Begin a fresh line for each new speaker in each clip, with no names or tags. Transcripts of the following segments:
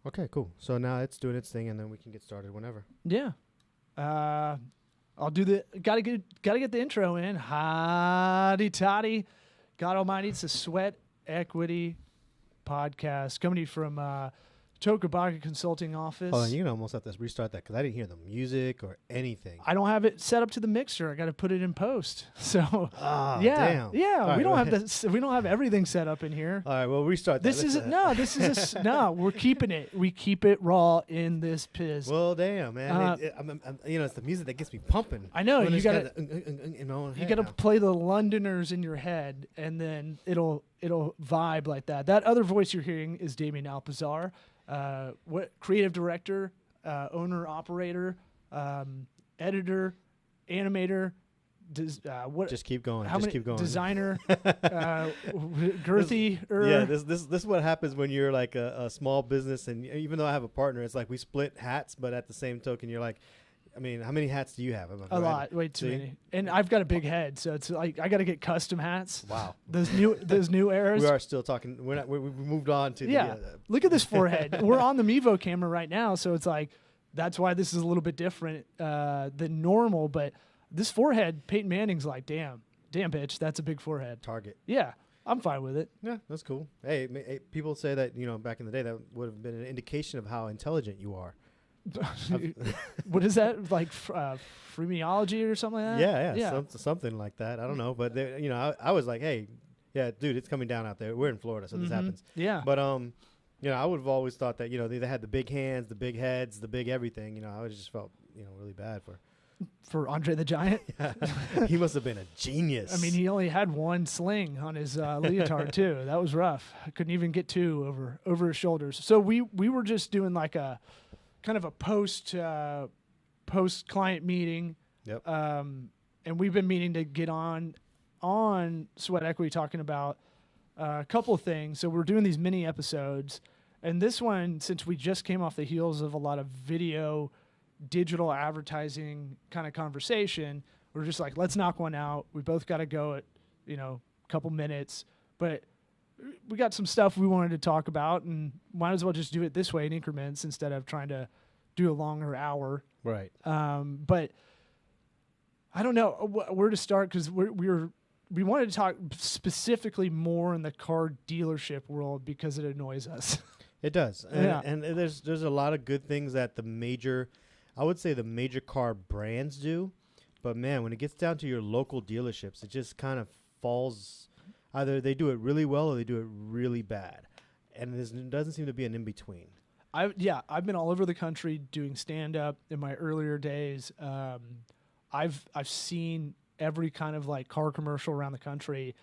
Okay, cool. So now it's doing its thing, and then we can get started whenever.
Yeah. I'll do the gotta get the intro in. Hotty toddy. God Almighty, it's a Sweat Equity podcast coming to you from Tocobaga Consulting office.
Oh, and you almost have to restart that because I didn't hear the music or anything.
I don't have it set up to the mixer. I got to put it in post. So
Ah,
yeah,
damn.
yeah.
All
we
right,
don't
well,
have this. We don't have everything set up in here.
All right, well, restart that.
This isn't no. This is no. We're keeping it. We keep it raw in this piz.
Well, damn, man. It's the music that gets me pumping.
I know
When
you
it's
got to.
kinda,
You got to play the Londoners in your head, and then it'll vibe like that. That other voice you're hearing is Damian Alpizar, what creative director, owner, operator, editor, animator. What?
Just keep going.
How
Just
many
keep going.
designer, girthy.
Yeah, this is what happens when you're like a small business, and even though I have a partner, it's like we split hats, but at the same token, you're like, I mean, how many hats do you have?
A lot, way too many. And I've got a big head, so it's like I got to get custom hats.
Wow.
Those new eras.
We are still talking. We're not. We moved on to
Look at this forehead. We're on the Mevo camera right now, so it's like that's why this is a little bit different than normal. But this forehead, Peyton Manning's like, damn, bitch, that's a big forehead.
Target.
Yeah, I'm fine with it.
Yeah, that's cool. Hey, people say that back in the day that would have been an indication of how intelligent you are.
What is that, like phrenology or something like that?
Yeah. Something like that. I don't know, but I was like, hey, yeah, dude, it's coming down out there. We're in Florida, so this happens.
Yeah,
but I would have always thought that they had the big hands, the big heads, the big everything. I always just felt really bad
for Andre the Giant.
Yeah. He must have been a genius.
I mean, he only had one sling on his leotard too. That was rough. I couldn't even get two over his shoulders. So we were just doing like a kind of a post client meeting.
Yep.
And we've been meaning to get on Sweat Equity talking about a couple of things. So we're doing these mini episodes, and this one, since we just came off the heels of a lot of video, digital advertising kind of conversation, we're just like, let's knock one out. We both got to go at a couple minutes, but we got some stuff we wanted to talk about, and might as well just do it this way in increments instead of trying to do a longer hour.
Right.
But I don't know where to start, because we wanted to talk specifically more in the car dealership world because it annoys us.
It does. And there's a lot of good things that the major car brands do. But, man, when it gets down to your local dealerships, it just kind of falls. Either they do it really well or they do it really bad. And there doesn't seem to be an in-between.
I've been all over the country doing stand-up in my earlier days. I've seen every kind of like car commercial around the country,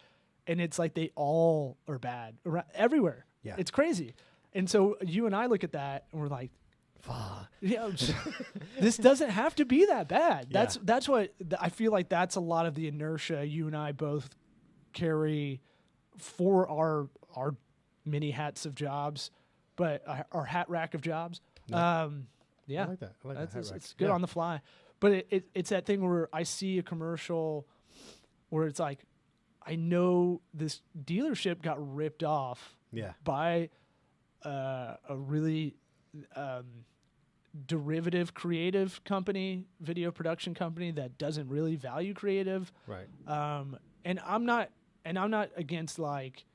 and it's like they all are bad everywhere. Yeah. It's crazy. And so you and I look at that and we're like, this doesn't have to be that bad.
Yeah.
That's what I feel like. That's a lot of the inertia you and I both carry for our mini hats of jobs, but our hat rack of jobs.
Yeah.
Yeah,
I like that. I like that.
It's good on the fly. But it's that thing where I see a commercial where it's like, I know this dealership got ripped off by a really derivative creative company, video production company that doesn't really value creative.
Right.
And I'm not against like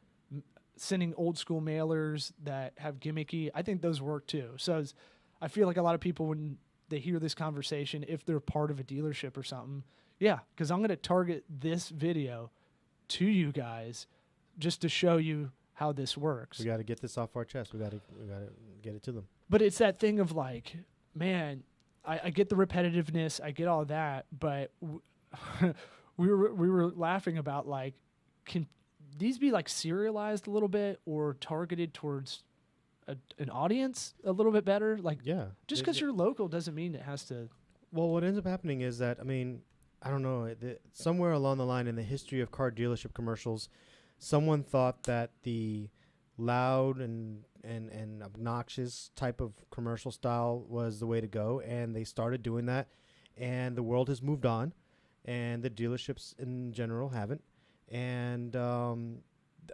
sending old school mailers that have gimmicky. I think those work too. So I feel like a lot of people, when they hear this conversation, if they're part of a dealership or something, because I'm going to target this video to you guys just to show you how this works.
We got to get this off our chest. We got to get it to them.
But it's that thing of like, man, I get the repetitiveness, I get all that, but we were laughing about like, can these be like serialized a little bit or targeted towards an audience a little bit better? Like, just because you're local doesn't mean it has to.
Well, what ends up happening is that, I mean, I don't know, somewhere along the line in the history of car dealership commercials, someone thought that the loud and obnoxious type of commercial style was the way to go, and they started doing that, and the world has moved on, and the dealerships in general haven't, and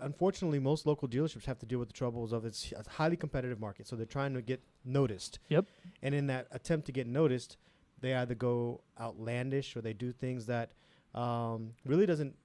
unfortunately, most local dealerships have to deal with the troubles of it's a highly competitive market. So they're trying to get noticed.
Yep.
And in that attempt to get noticed, they either go outlandish or they do things that really doesn't,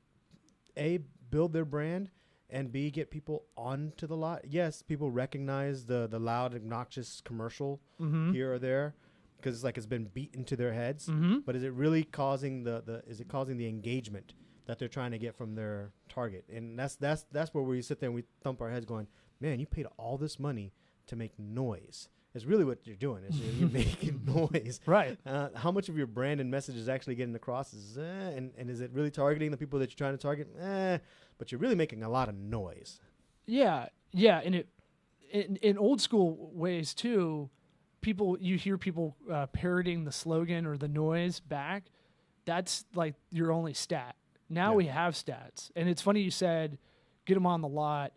A, build their brand, and B, get people onto the lot. Yes, people recognize the loud, obnoxious commercial here or there because it's like it's been beaten to their heads. But is it really causing is it causing the engagement that they're trying to get from their target? And that's where we sit there and we thump our heads going, man, you paid all this money to make noise. It's really what you're doing. Is you're making noise.
Right.
How much of your brand and message is actually getting across? And is it really targeting the people that you're trying to target? But you're really making a lot of noise.
Yeah. Yeah. And in old school ways too, you hear people parroting the slogan or the noise back. That's like your only stat. Now we have stats. And it's funny you said, get them on the lot,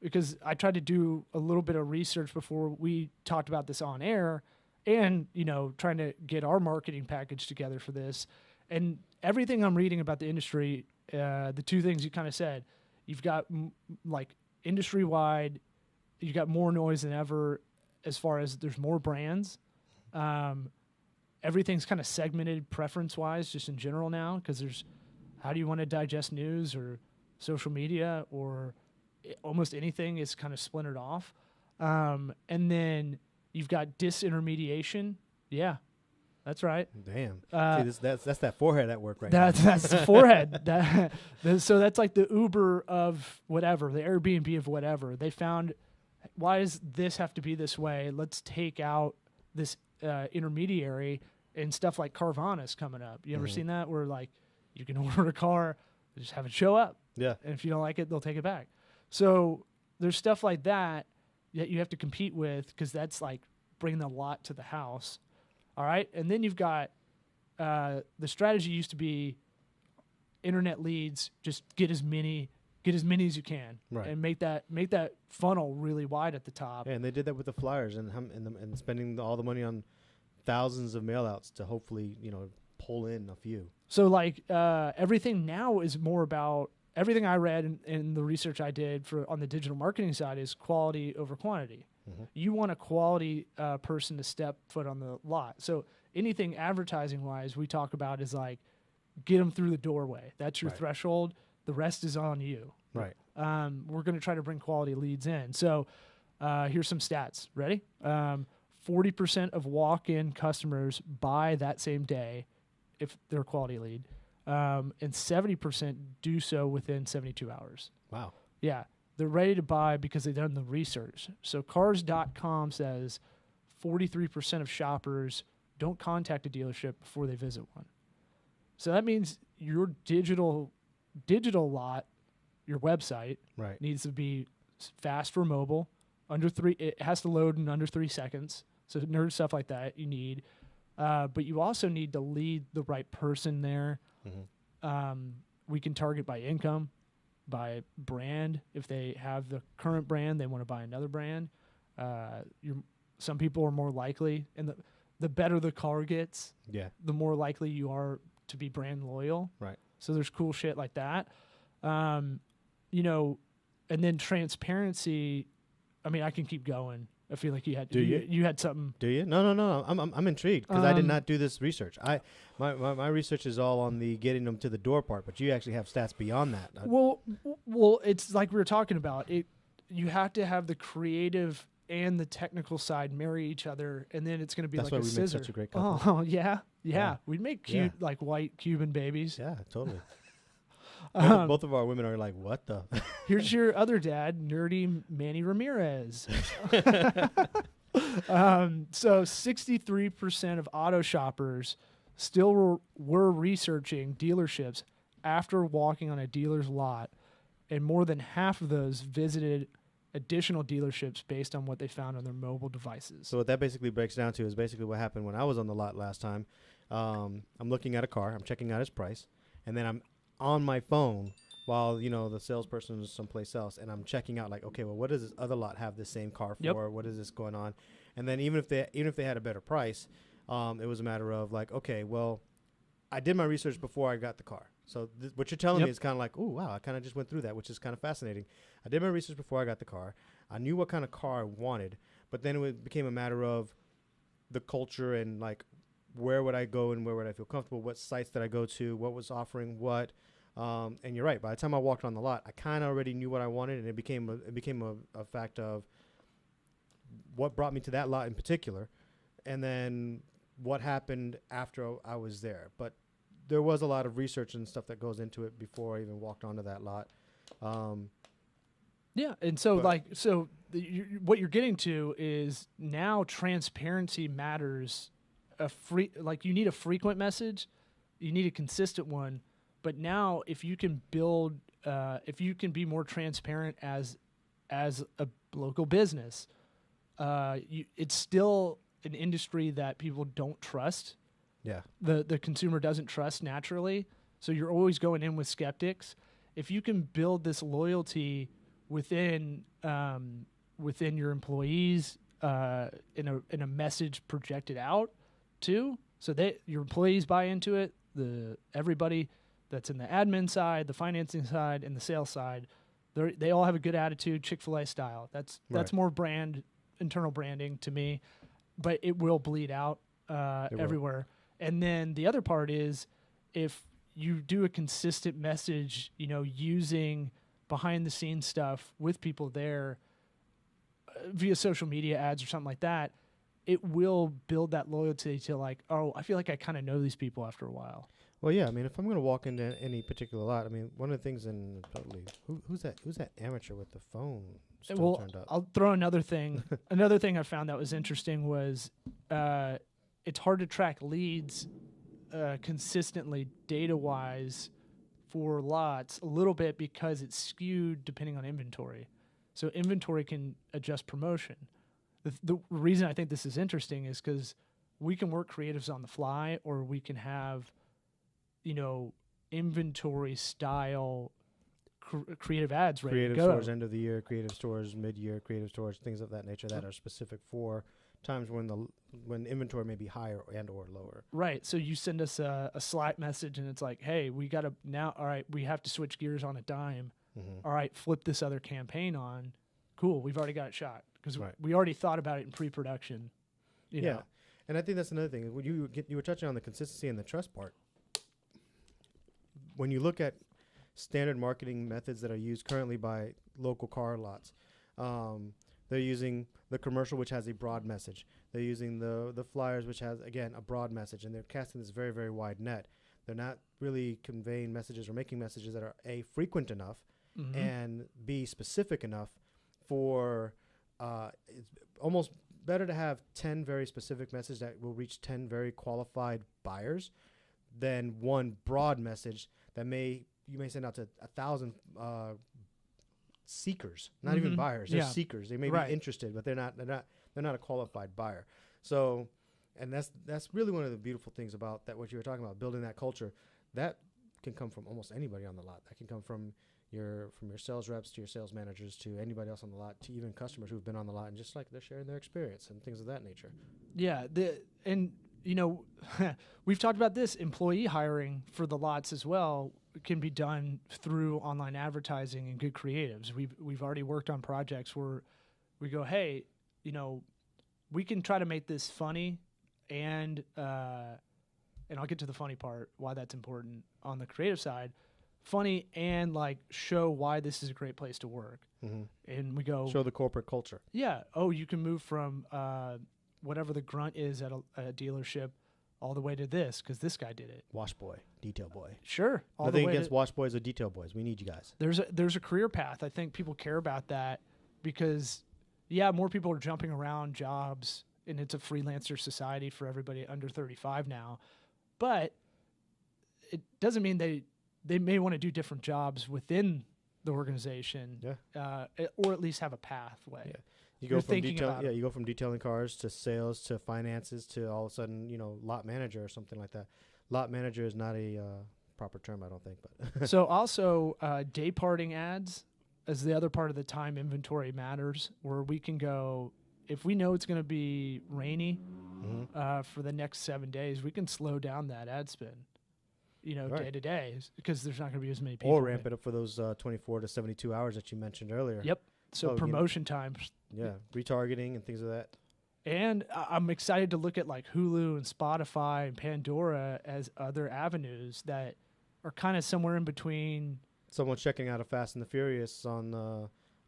because I tried to do a little bit of research before we talked about this on air and, trying to get our marketing package together for this. And everything I'm reading about the industry, the two things you kind of said, you've got like industry-wide, you've got more noise than ever as far as there's more brands. Everything's kind of segmented preference-wise just in general now, because there's how do you want to digest news or social media or almost anything is kind of splintered off. And then you've got disintermediation. Yeah, that's right.
Damn. See, that's that forehead at work right now.
That's the forehead. So that's like the Uber of whatever, the Airbnb of whatever. They found, why does this have to be this way? Let's take out this intermediary, and stuff like Carvana's coming up. You ever seen that? Where like you can order a car, just have it show up.
Yeah.
And if you don't like it, they'll take it back. So there's stuff like that you have to compete with, because that's like bringing the lot to the house. All right. And then you've got the strategy used to be internet leads, just get as many as you can,
right,
and make that funnel really wide at the top.
Yeah, and they did that with the flyers and spending all the money on thousands of mail outs to hopefully, pull in a few. So
like everything now is more about, everything I read in the research I did on the digital marketing side is quality over quantity. You want a quality person to step foot on the lot. So anything advertising wise we talk about is like, get them through the doorway. That's your threshold. The rest is on you.
Right.
We're going to try to bring quality leads in. So here's some stats. Ready? 40% of walk-in customers buy that same day if they're a quality lead. And 70% do so within 72 hours.
Wow.
Yeah. They're ready to buy because they've done the research. So cars.com says 43% of shoppers don't contact a dealership before they visit one. So that means your digital lot, your website, needs to be fast for mobile. It has to load in under 3 seconds. So nerd stuff like that you need. But you also need to lead the right person there. We can target by income, by brand. If they have the current brand, they want to buy another brand. Some people are more likely, and the better the car gets, the more likely you are to be brand loyal. Right. So there's cool shit like that. And then transparency. I mean, I can keep going. I feel like you had you had something. Do you?
No. I'm intrigued because I did not do this research. My research is all on the getting them to the door part, but you actually have stats beyond that.
Well, it's like we were talking about. You have to have the creative and the technical side marry each other, and then it's going to be like a scissor. That's why we make such a great couple. Oh yeah. We'd make cute like white Cuban babies.
Yeah, totally. Both of our women are like, what the?
Here's your other dad, nerdy Manny Ramirez. So 63% of auto shoppers still were researching dealerships after walking on a dealer's lot, and more than half of those visited additional dealerships based on what they found on their mobile devices. So
what that basically breaks down to is basically what happened when I was on the lot last time. I'm looking at a car, I'm checking out its price, and then I'm on my phone while the salesperson is someplace else, and I'm checking out like, okay, well, what does this other lot have this same car for? Yep. What is this going on? And then even if they had a better price, it was a matter of like, okay, well, I did my research before I got the car, So what you're telling
Yep.
me is kind of like, oh, wow, I kind of just went through that, which is kind of fascinating. I did my research before I got the car. I knew what kind of car I wanted, but then it became a matter of the culture and like where would I go and where would I feel comfortable, what sites did I go to, what was offering what. And you're right. By the time I walked on the lot, I kind of already knew what I wanted, and it became a fact of what brought me to that lot in particular, and then what happened after I was there. But there was a lot of research and stuff that goes into it before I even walked onto that lot.
Yeah, and so what you're getting to is now transparency matters. You need a frequent message, you need a consistent one, but now if you can be more transparent as a local business, it's still an industry that people don't trust.
Yeah.
The consumer doesn't trust naturally, so you're always going in with skeptics. If you can build this loyalty within your employees in a message projected out too, so your employees buy into it, everybody that's in the admin side, the financing side, and the sales side, they all have a good attitude, Chick-fil-A style. That's more internal branding to me, but it will bleed out everywhere. And then the other part is if you do a consistent message, using behind the scenes stuff with people there via social media ads or something like that, it will build that loyalty to like, oh, I feel like I kind of know these people after a while.
Well, yeah. I mean, if I'm going to walk into any particular lot, I mean, one of the things who's that amateur with the phone still turned up?
I'll throw another thing. Another thing I found that was interesting was it's hard to track leads consistently data-wise for lots a little bit because it's skewed depending on inventory. So inventory can adjust promotion. The reason I think this is interesting is because we can work creatives on the fly, or we can have, inventory style creative ads ready
creative
to go.
stores end of the year, creative stores mid-year, creative stores, things of that nature that are specific for times when inventory may be higher and or lower.
Right. So you send us a Slack message and it's like, hey, we got to now, all right, we have to switch gears on a dime.
Mm-hmm.
All right, flip this other campaign on. Cool. We've already got it shot because we already thought about it in pre-production. You know?
And I think that's another thing. When you were touching on the consistency and the trust part. When you look at standard marketing methods that are used currently by local car lots, they're using the commercial, which has a broad message. They're using the flyers, which has, again, a broad message. And they're casting this very, very wide net. They're not really conveying messages or making messages that are, A, frequent enough,
Mm-hmm.
and B, specific enough for it's almost better to have 10 very specific messages that will reach 10 very qualified buyers than one broad message that you may send out to 1,000 seekers, not even buyers. They're seekers. They may be interested, but they're not a qualified buyer. So, and that's really one of the beautiful things about that, what you were talking about, building that culture. That can come from almost anybody on the lot. That can come from your sales reps to your sales managers to anybody else on the lot, to even customers who've been on the lot and just like they're sharing their experience and things of that nature.
Yeah. We've talked about this. Employee hiring for the lots as well can be done through online advertising and good creatives. We've already worked on projects where we go, hey, we can try to make this funny and I'll get to the funny part, why that's important on the creative side. Funny and like show why this is a great place to work.
Mm-hmm.
And we go
show the corporate culture.
Yeah. Oh, you can move from whatever the grunt is at a dealership all the way to this because this guy did it.
Wash boy, detail boy.
Sure.
Nothing against wash boys or detail boys. We need you guys.
There's a career path. I think people care about that because more people are jumping around jobs and it's a freelancer society for everybody under 35 now. But it doesn't mean they may want to do different jobs within the organization, or at least have a pathway. Yeah.
You go from detailing cars to sales to finances to all of a sudden, lot manager or something like that. Lot manager is not a proper term, I don't think. But
so also day parting ads as the other part of the time inventory matters, where we can go if we know it's going to be rainy for the next 7 days, we can slow down that ad spend.
Right.
day to day, because there's not going to be as many people.
Or ramp it up for those 24 to 72 hours that you mentioned earlier.
Yep. So
Oh,
promotion times.
Yeah, retargeting and things of that.
And I'm excited to look at like Hulu and Spotify and Pandora as other avenues that are kind of somewhere in between.
Someone's checking out a Fast and the Furious on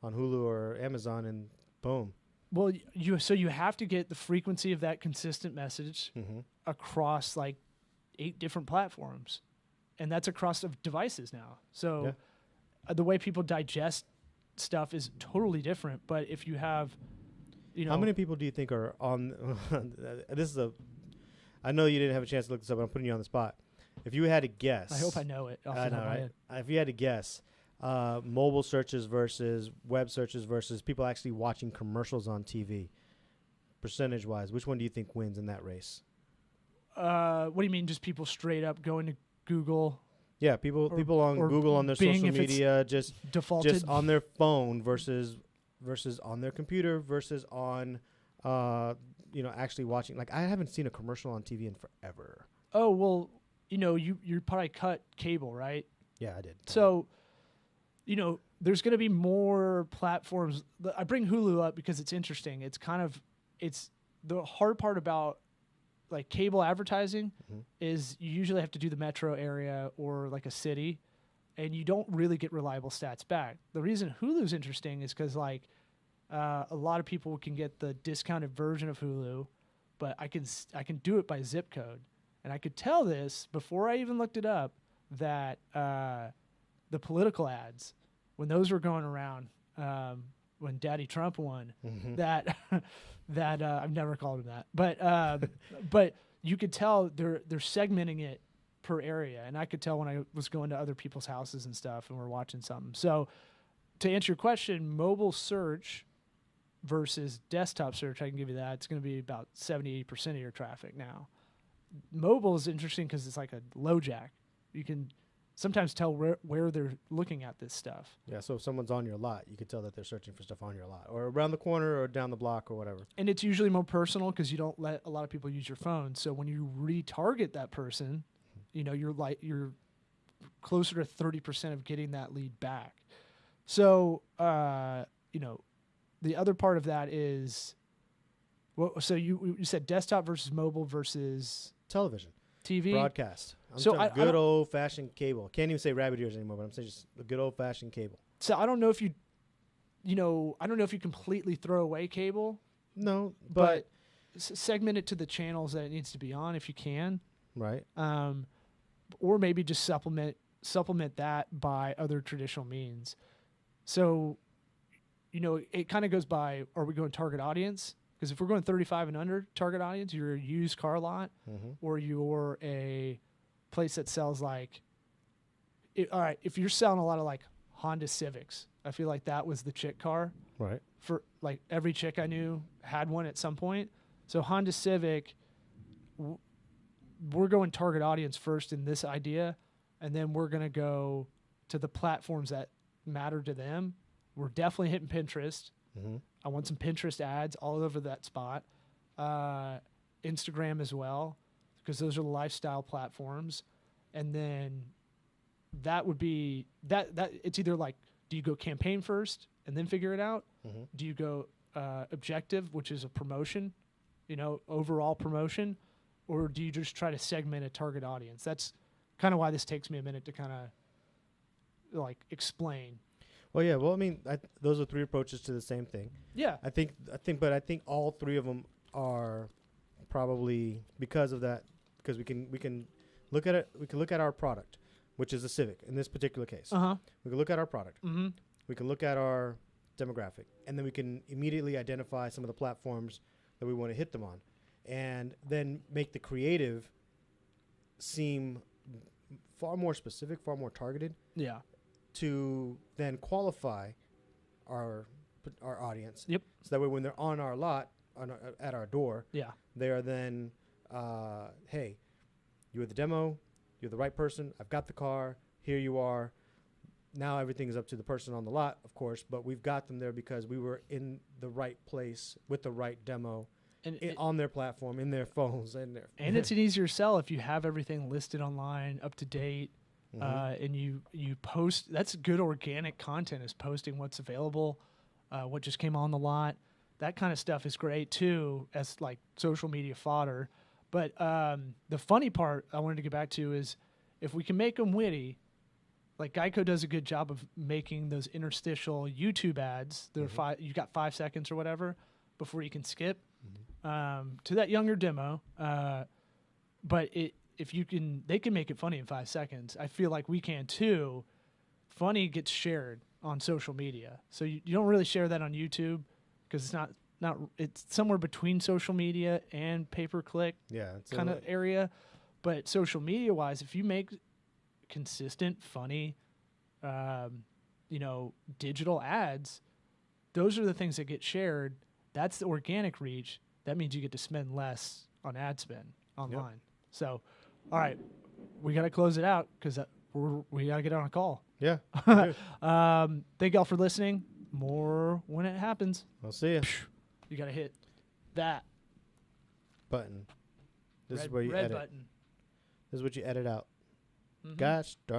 Hulu or Amazon, and boom.
Well, you have to get the frequency of that consistent message across like 8 different platforms, and that's across of devices now. So the way people digest stuff is totally different. But if you have,
how many people do you think are on? This is I know you didn't have a chance to look this up, but I'm putting you on the spot. If you had to guess,
I hope I know it.
I know, right? If you had to guess, mobile searches versus web searches versus people actually watching commercials on TV, percentage-wise, which one do you think wins in that race?
What do you mean? Just people straight up going to Google?
Yeah, people on Google, on their
Bing,
social media, just
defaulted,
just on their phone versus on their computer versus on actually watching. Like, I haven't seen a commercial on TV in forever.
Oh, well, you probably cut cable, right?
Yeah, I did.
So, there's going to be more platforms. I bring Hulu up because it's interesting. It's the hard part about like cable advertising is you usually have to do the metro area or like a city, and you don't really get reliable stats back. The reason Hulu's interesting is because like a lot of people can get the discounted version of Hulu, but I can do it by zip code, and I could tell this before I even looked it up that the political ads, when those were going around, when Daddy Trump won, that I've never called him that, but you could tell they're segmenting it per area, and I could tell when I was going to other people's houses and stuff, and we're watching something. So, to answer your question, mobile search versus desktop search, I can give you that. It's going to be about 70% of your traffic now. Mobile is interesting because it's like a low jack. You can sometimes tell where they're looking at this stuff.
Yeah, so if someone's on your lot, you can tell that they're searching for stuff on your lot or around the corner or down the block or whatever.
And it's usually more personal because you don't let a lot of people use your phone. So when you retarget that person, you're closer to 30% of getting that lead back. So, the other part of that is, so you said desktop versus mobile versus
television.
TV?
Broadcast.
So
good old-fashioned cable. Can't even say rabbit ears anymore, but I'm saying just a good old-fashioned cable.
So I don't know if you completely throw away cable.
No, but
segment it to the channels that it needs to be on if you can.
Right.
Or maybe just supplement that by other traditional means. So, it kind of goes by, are we going target audience? Because if we're going 35 and under target audience, you're a used car lot, or you're a place that sells like, all right, if you're selling a lot of like Honda Civics, I feel like that was the chick car.
Right.
For like every chick I knew had one at some point. So Honda Civic, we're going target audience first in this idea, and then we're going to go to the platforms that matter to them. We're definitely hitting Pinterest. I want some Pinterest ads all over that spot. Instagram as well, because those are the lifestyle platforms. And then that would be that it's either like, do you go campaign first and then figure it out? Do you go objective, which is a promotion, overall promotion, or do you just try to segment a target audience? That's kind of why this takes me a minute to kind of like explain.
Well, yeah. Well, I mean, those are 3 approaches to the same thing.
Yeah.
I think all 3 of them are probably because of that. Because we can look at it. We can look at our product, which is a Civic in this particular case. We can look at our product. We can look at our demographic, and then we can immediately identify some of the platforms that we want to hit them on, and then make the creative seem far more specific, far more targeted.
Yeah.
To then qualify our audience.
Yep.
So that way when they're on our lot, at our door, they are then, hey, you are the demo, you're the right person, I've got the car, here you are. Now everything is up to the person on the lot, of course, but we've got them there because we were in the right place with the right demo
And
on their platform, in their phones, and
it's an easier sell if you have everything listed online, up to date,
Mm-hmm.
and you post. That's good organic content, is posting what's available, what just came on the lot. That kind of stuff is great too, as like social media fodder. But the funny part I wanted to get back to is if we can make them witty. Like Geico does a good job of making those interstitial YouTube ads. They're you got 5 seconds or whatever before you can skip to that younger demo. But if you can, they can make it funny in 5 seconds. I feel like we can too. Funny gets shared on social media, so you don't really share that on YouTube because it's not it's somewhere between social media and pay-per-click kind of area. But social media wise, if you make consistent, funny, digital ads, those are the things that get shared. That's the organic reach. That means you get to spend less on ad spend online. Yep. So, all right, we got to close it out because we got to get on a call.
Yeah.
Thank y'all for listening. More when it happens.
I'll see you.
You got to hit that
button. This is where you edit.
Button.
This is what you edit out.
Mm-hmm.
Gosh darn.